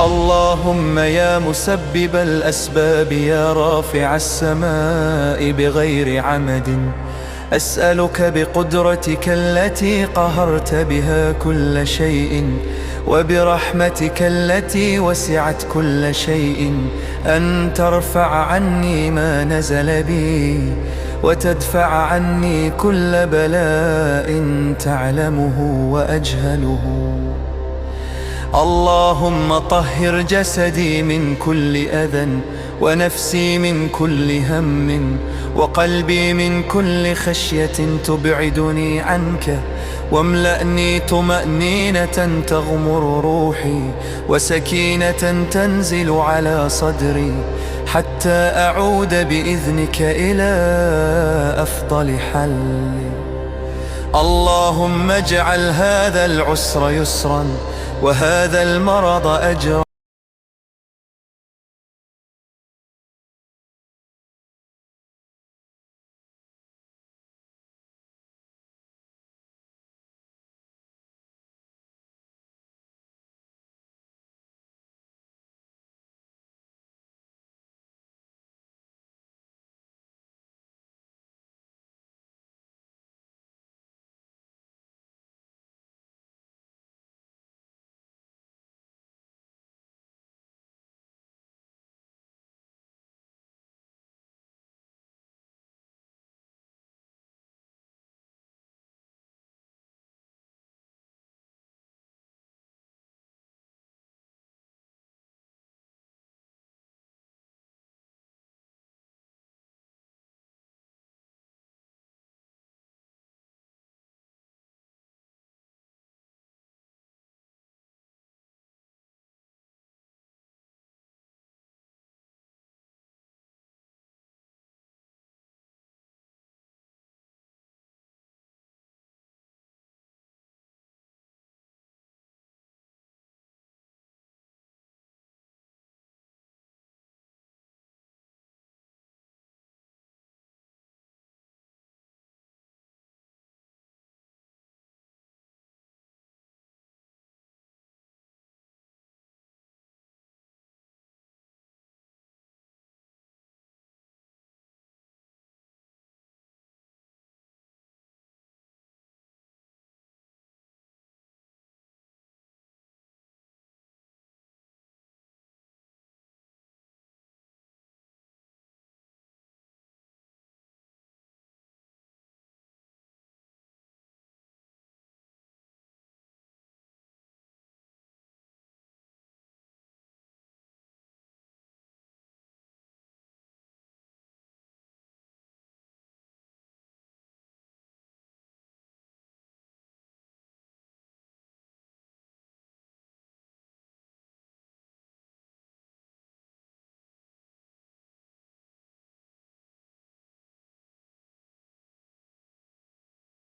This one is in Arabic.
اللهم يا مسبب الأسباب يا رافع السماء بغير عمد، أسألك بقدرتك التي قهرت بها كل شيء وبرحمتك التي وسعت كل شيء أن ترفع عني ما نزل بي وتدفع عني كل بلاء تعلمه وأجهله. اللهم طهر جسدي من كل أذى ونفسي من كل هم وقلبي من كل خشية تبعدني عنك، واملأني طمأنينة تغمر روحي وسكينة تنزل على صدري حتى أعود بإذنك إلى أفضل حل. اللهم اجعل هذا العسر يسرا وهذا المرض أجرا